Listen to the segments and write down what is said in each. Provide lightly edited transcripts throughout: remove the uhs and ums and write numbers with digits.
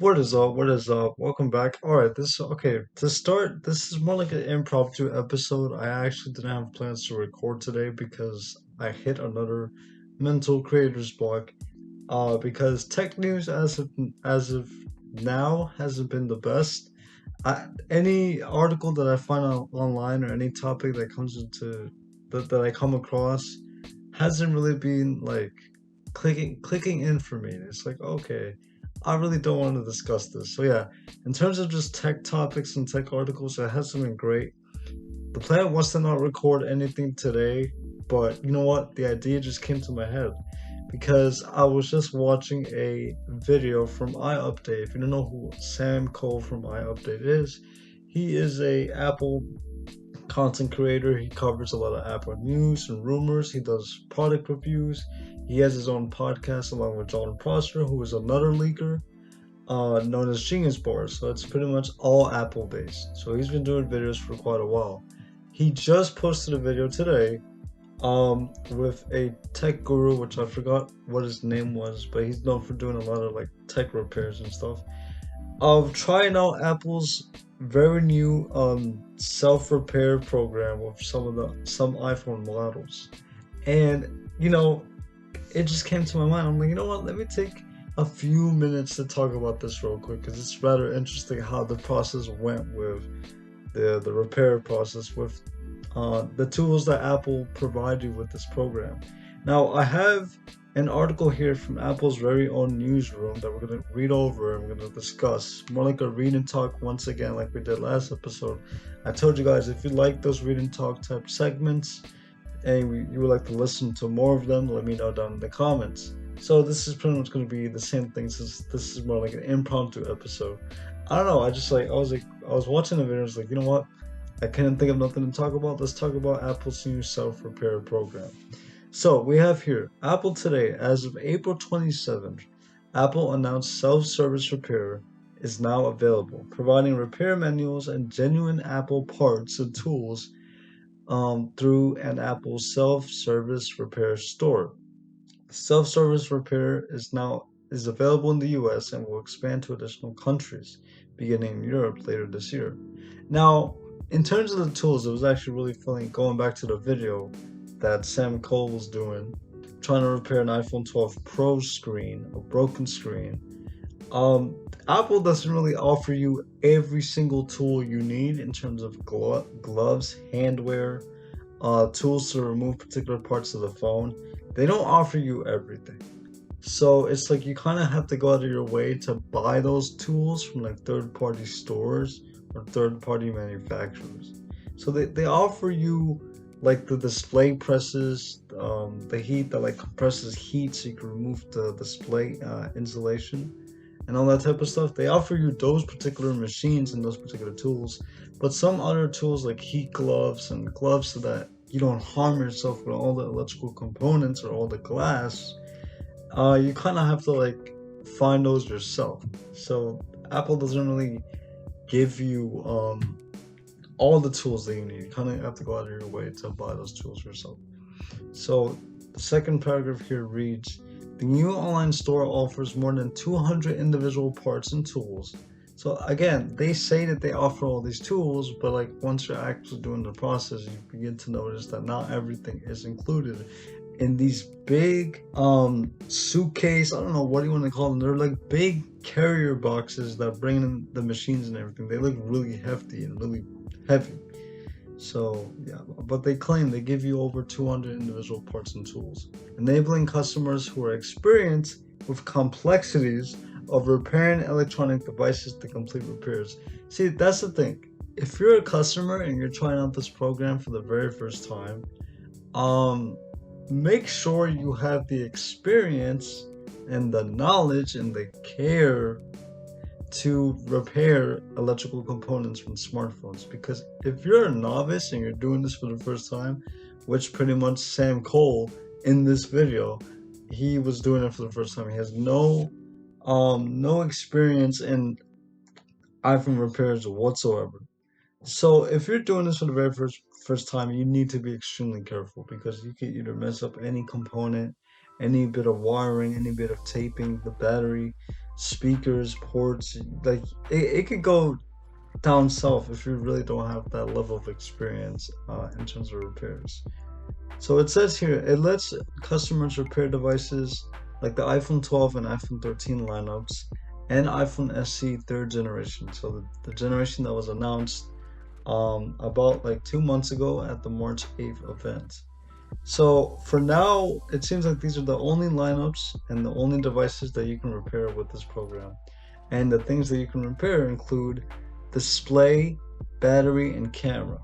What is up? What is up? Welcome back. All right, this okay. To start, this is more like an impromptu episode. I actually didn't have plans to record today because I hit another mental creator's block. Because tech news as of now hasn't been the best. Any article that I find online or any topic that comes into that I come across hasn't really been like clicking in for me. It's like, okay, I really don't want to discuss this. So yeah, in terms of just tech topics and tech articles, it hasn't been great. The plan was to not record anything today, but you know what? The idea just came to my head because I was just watching a video from iupdate. If you don't know who Sam Kohl from iupdate is, he is a Apple content creator. He covers a lot of Apple news and rumors. He does product reviews. He has his own podcast along with John Prosper, who is another leaker, known as Genius Bar. So it's pretty much all Apple based. So he's been doing videos for quite a while. He just posted a video today, with a tech guru, which I forgot what his name was, but he's known for doing a lot of like tech repairs and stuff, of trying out Apple's very new self repair program with some iPhone models. And it just came to my mind. I'm like, you know what? Let me take a few minutes to talk about this real quick because it's rather interesting how the process went with the repair process with the tools that Apple provide you with this program. Now, I have an article here from Apple's very own newsroom that we're going to read over and we're going to discuss. More like a read and talk once again, like we did last episode. I told you guys if you like those read and talk type segments and you would like to listen to more of them, let me know down in the comments. So this is pretty much going to be the same thing since this is more like an impromptu episode. I don't know. I was watching the video. I was like, you know what? I couldn't think of nothing to talk about. Let's talk about Apple's new self repair program. So we have here Apple today, as of April 27th, Apple announced self service repair is now available, providing repair manuals and genuine Apple parts and tools through an Apple self service repair store. Self service repair is available in the US and will expand to additional countries, beginning in Europe later this year. Now, in terms of the tools, it was actually really funny going back to the video that Sam Cole was doing, trying to repair an iPhone 12 Pro screen, a broken screen. Apple doesn't really offer you every single tool you need in terms of gloves, handwear, tools to remove particular parts of the phone. They don't offer you everything. So it's like you kind of have to go out of your way to buy those tools from like third party stores or third party manufacturers. So they offer you like the display presses, the heat that like compresses heat so you can remove the display insulation and all that type of stuff. They offer you those particular machines and those particular tools, but some other tools like heat gloves and gloves so that you don't harm yourself with all the electrical components or all the glass, you kind of have to like find those yourself. So Apple doesn't really give you all the tools that you need. You kind of have to go out of your way to buy those tools yourself. So the second paragraph here reads, the new online store offers more than 200 individual parts and tools. So again, they say that they offer all these tools, but like once you're actually doing the process, you begin to notice that not everything is included in these big suitcase, I don't know what you want to call them. They're like big carrier boxes that bring in the machines and everything. They look really hefty and really heavy. So yeah, but they claim they give you over 200 individual parts and tools, enabling customers who are experienced with complexities of repairing electronic devices to complete repairs. See, that's the thing. If you're a customer and you're trying out this program for the very first time, um, make sure you have the experience and the knowledge and the care to repair electrical components from smartphones. Because if you're a novice and you're doing this for the first time, which pretty much Sam Cole in this video, he was doing it for the first time. He has no experience in iPhone repairs whatsoever. So if you're doing this for the very first time, you need to be extremely careful because you can either mess up any component, any bit of wiring, any bit of taping, the battery. speakers, ports. Like it could go down south if you really don't have that level of experience in terms of repairs. So it says here it lets customers repair devices like the iPhone 12 and iPhone 13 lineups and iPhone SE third generation. So the generation that was announced about like 2 months ago at the March 8th event. So for now, it seems like these are the only lineups and the only devices that you can repair with this program. And the things that you can repair include display, battery, and camera.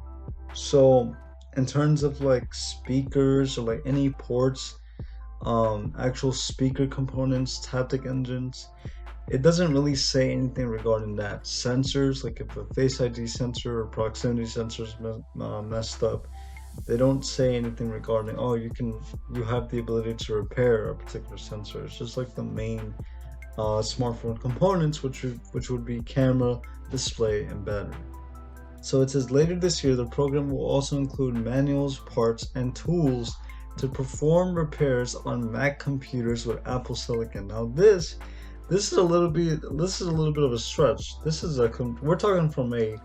So in terms of like speakers or like any ports, actual speaker components, taptic engines, it doesn't really say anything regarding that. Sensors, like if a Face ID sensor or proximity sensors messed up, they don't say anything regarding, oh, you have the ability to repair a particular sensor. It's just like the main smartphone components, which would be camera, display, and battery. So it says later this year, the program will also include manuals, parts, and tools to perform repairs on Mac computers with Apple Silicon. Now this is a little bit of a stretch. We're talking from a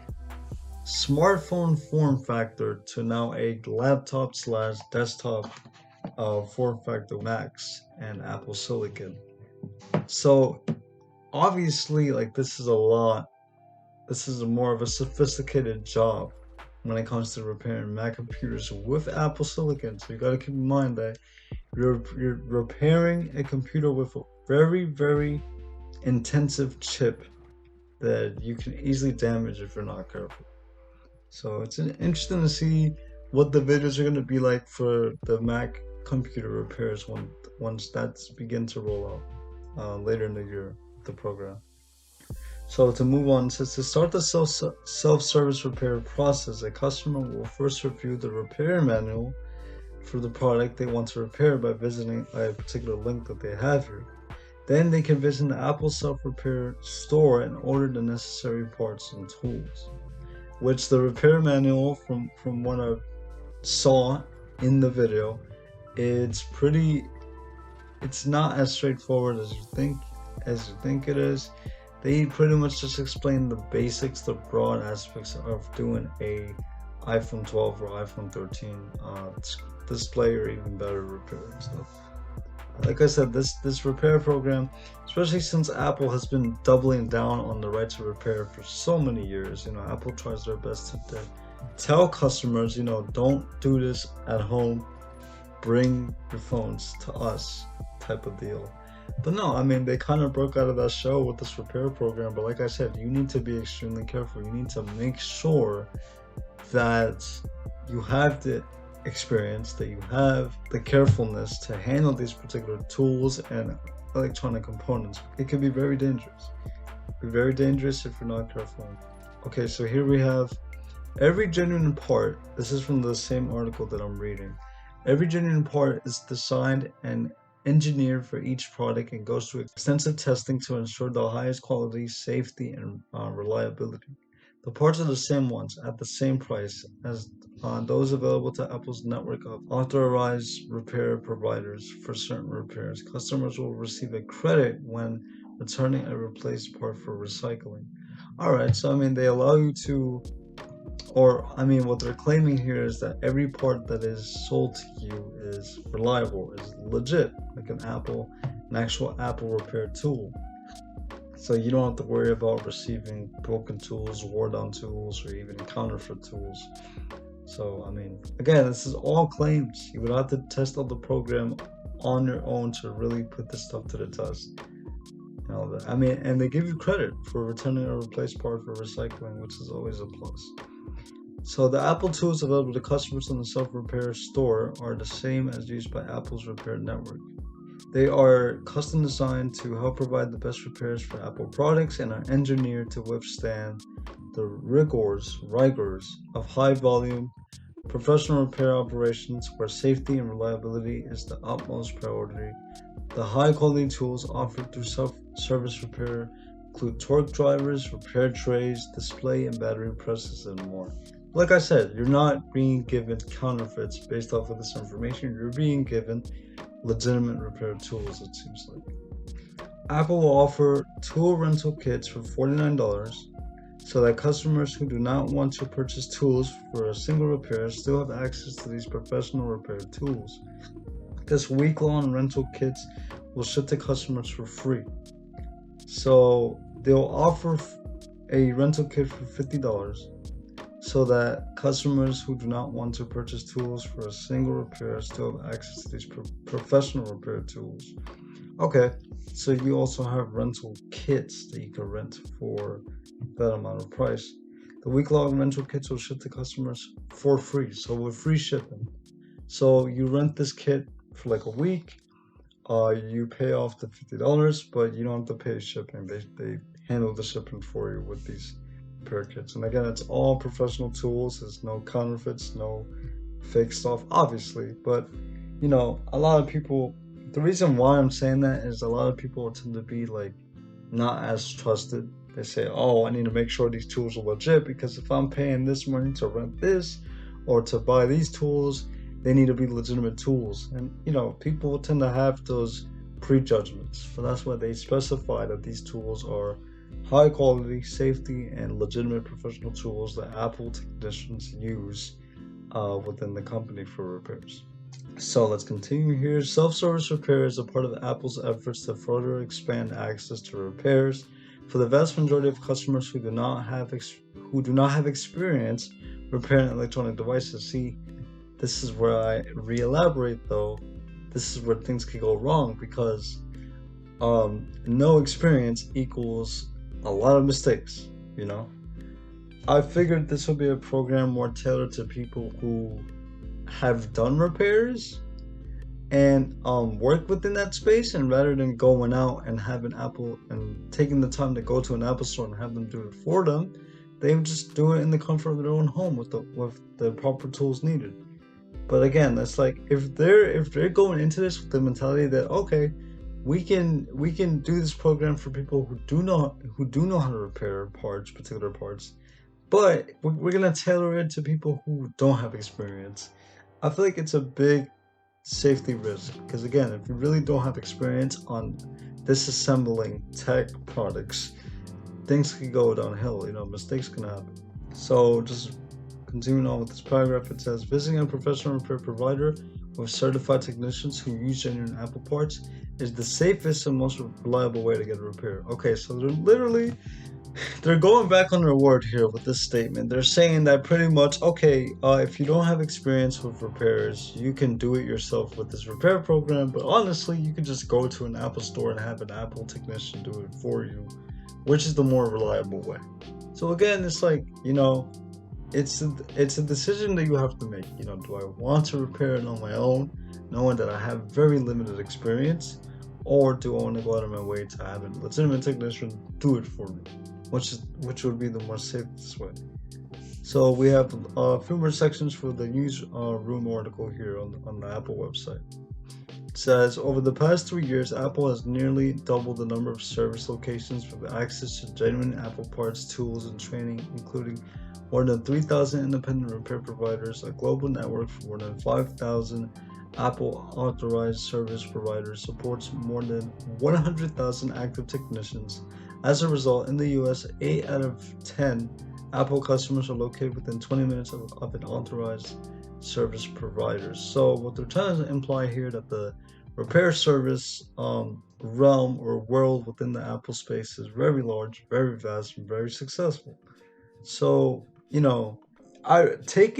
smartphone form factor to now a laptop slash desktop form factor Macs and Apple Silicon. So obviously, like this is a lot. This is more of a sophisticated job when it comes to repairing Mac computers with Apple Silicon. So you got to keep in mind that you're repairing a computer with a very, very intensive chip that you can easily damage if you're not careful. So it's interesting to see what the videos are going to be like for the Mac computer repairs once that's begin to roll out later in the year, the program. So to move on, it says to start the self-service repair process, a customer will first review the repair manual for the product they want to repair by visiting a particular link that they have here. Then they can visit the Apple self-repair store and order the necessary parts and tools, which the repair manual from what I saw in the video, it's not as straightforward as you think it is. They pretty much just explain the basics, the broad aspects of doing a iPhone 12 or iPhone 13 display or even better repair and stuff. Like I said, this repair program, especially since Apple has been doubling down on the right to repair for so many years, Apple tries their best to tell customers, don't do this at home, bring your phones to us type of deal. But no, I mean, they kind of broke out of that shell with this repair program. But like I said, you need to be extremely careful. You need to make sure that you have the experience, that you have the carefulness to handle these particular tools and electronic components. It can be very dangerous. Very dangerous if you're not careful. Okay, so here we have every genuine part. This is from the same article that I'm reading. Every genuine part is designed and engineered for each product and goes through extensive testing to ensure the highest quality, safety, and reliability. The parts are the same ones at the same price as those available to Apple's network of authorized repair providers for certain repairs. Customers will receive a credit when returning a replaced part for recycling. Alright, so I mean, they allow you to, what they're claiming here is that every part that is sold to you is reliable, is legit, like an actual Apple repair tool. So you don't have to worry about receiving broken tools, wore down tools, or even counterfeit tools. So, I mean, again, this is all claims. You would have to test out the program on your own to really put this stuff to the test. And they give you credit for returning a replaced part for recycling, which is always a plus. So the Apple tools available to customers in the self-repair store are the same as used by Apple's repair network. They are custom designed to help provide the best repairs for Apple products and are engineered to withstand the rigors of high volume professional repair operations where safety and reliability is the utmost priority. The high quality tools offered through self-service repair include torque drivers, repair trays, display and battery presses, and more. Like I said, you're not being given counterfeits based off of this information. You're being given legitimate repair tools, it seems like. Apple will offer tool rental kits for $49 so that customers who do not want to purchase tools for a single repair still have access to these professional repair tools. This week-long rental kits will ship to customers for free. So they'll offer a rental kit for $50 so that customers who do not want to purchase tools for a single repair still have access to these professional repair tools. Okay, so you also have rental kits that you can rent for that amount of price. The week-long rental kits will ship to customers for free, so with free shipping. So you rent this kit for like a week. You pay off the $50, but you don't have to pay shipping. They handle the shipping for you with these repair kits. And again, it's all professional tools. There's no counterfeits, no fake stuff, obviously. But a lot of people. The reason why I'm saying that is a lot of people tend to be like not as trusted. They say, "Oh, I need to make sure these tools are legit because if I'm paying this money to rent this or to buy these tools, they need to be legitimate tools." And people tend to have those prejudgments. So that's why they specify that these tools are high quality, safety, and legitimate professional tools that Apple technicians use within the company for repairs. So let's continue here. Self-service repair is a part of Apple's efforts to further expand access to repairs for the vast majority of customers who do not have experience repairing electronic devices. See, this is where I re-elaborate though. This is where things can go wrong because no experience equals a lot of mistakes. I figured this would be a program more tailored to people who have done repairs and work within that space, and rather than going out and having Apple and taking the time to go to an Apple store and have them do it for them, they would just do it in the comfort of their own home with the proper tools needed. But again, that's like if they're going into this with the mentality that okay, we can do this program for people who do know how to repair particular parts, but we're gonna tailor it to people who don't have experience. I feel like it's a big safety risk because again, if you really don't have experience on disassembling tech products, things can go downhill. Mistakes can happen. So just continuing on with this paragraph, it says visiting a professional repair provider with certified technicians who use genuine Apple parts is the safest and most reliable way to get a repair. Okay, so they're going back on their word here with this statement. They're saying that pretty much, okay, if you don't have experience with repairs, you can do it yourself with this repair program, but honestly, you could just go to an Apple store and have an Apple technician do it for you, which is the more reliable way. So again, it's like, it's a decision that you have to make. Do I want to repair it on my own, knowing that I have very limited experience, or do I want to go out of my way to have a legitimate technician do it for me? Which would be the more safest way. So we have a few more sections for the newsroom article here on the Apple website. It says, over the past 3 years, Apple has nearly doubled the number of service locations with access to genuine Apple parts, tools, and training, including more than 3,000 independent repair providers, a global network for more than 5,000 Apple authorized service providers, supports more than 100,000 active technicians. As a result, in the US, 8 out of 10 Apple customers are located within 20 minutes of an authorized service provider. So what they're trying to imply here that the repair service realm or world within the Apple space is very large, very vast, and very successful. So, I take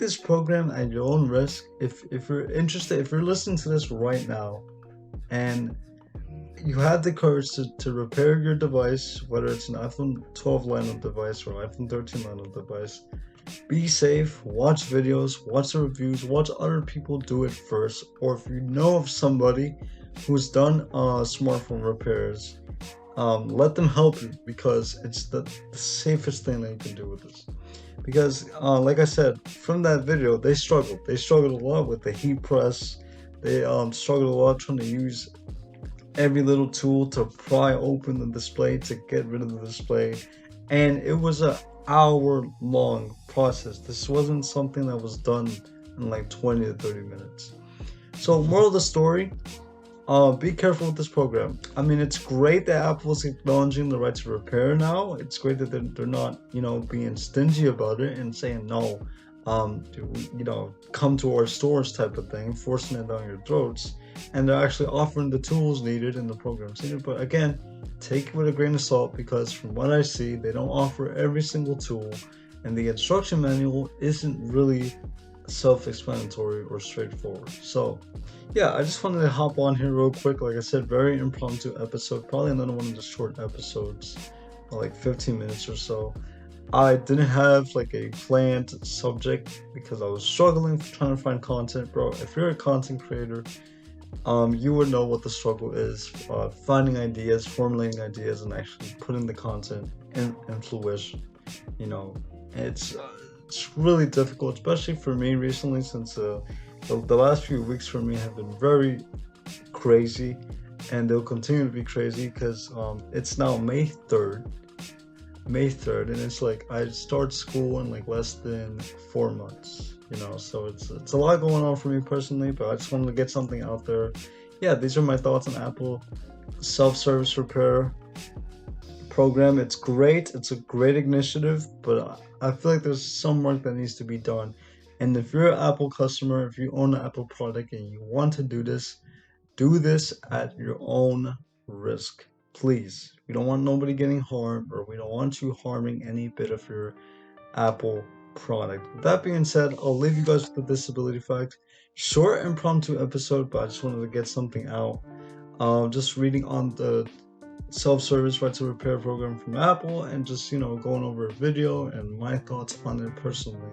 this program at your own risk. If you're interested, if you're listening to this right now and you have the courage to repair your device, whether it's an iPhone 12 lineup device or iPhone 13 lineup device, be safe, watch videos, watch the reviews, watch other people do it first, or if you know of somebody who's done smartphone repairs, let them help you because it's the safest thing that you can do with this. Because like I said, from that video, they struggled a lot with the heat press. They struggled a lot trying to use every little tool to pry open the display to get rid of the display, and it was an hour-long process. This wasn't something that was done in like 20 to 30 minutes. So moral of the story, Be careful with this program. I mean, it's great that Apple's acknowledging the right to repair now. It's great that they're not, being stingy about it and saying no, come to our stores type of thing, forcing it down your throats. And they're actually offering the tools needed and the programs needed. But again, take it with a grain of salt because from what I see, they don't offer every single tool, and the instruction manual isn't really self-explanatory or straightforward. So yeah, I just wanted to hop on here real quick. Like I said, very impromptu episode, probably another one of the short episodes, like 15 minutes or so. I didn't have like a planned subject because I was struggling trying to find content, bro. If you're a content creator, you would know what the struggle is, finding ideas, formulating ideas, and actually putting the content in fruition. You know, it's uh, it's really difficult, especially for me recently, since the last few weeks for me have been very crazy, and they'll continue to be crazy because it's now May 3rd, and it's like I start school in like less than 4 months. So it's a lot going on for me personally, but I just wanted to get something out there. Yeah, these are my thoughts on Apple self-service repair program. It's great. It's a great initiative, but I feel like there's some work that needs to be done. And if you're an Apple customer, if you own an Apple product and you want to do this at your own risk. Please. We don't want nobody getting harmed, or we don't want you harming any bit of your Apple product. With that being said, I'll leave you guys with the disability fact. Short impromptu episode, but I just wanted to get something out. Just reading on the self-service right to repair program from Apple, and just going over a video and my thoughts on it personally.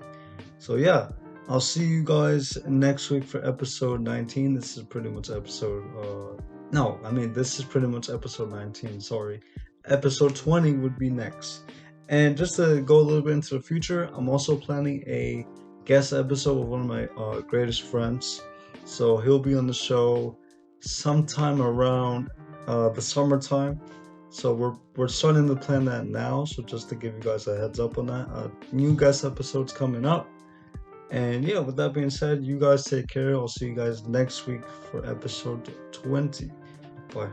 So yeah, I'll see you guys next week for episode 19. This is pretty much episode no, I mean this is pretty much episode 19, sorry. Episode 20 would be next. And just to go a little bit into the future, I'm also planning a guest episode with one of my greatest friends. So he'll be on the show sometime around the summertime. So we're starting to plan that now. So just to give you guys a heads up on that, new guest episodes coming up. And yeah, with that being said, you guys take care. I'll see you guys next week for episode 20. Bye.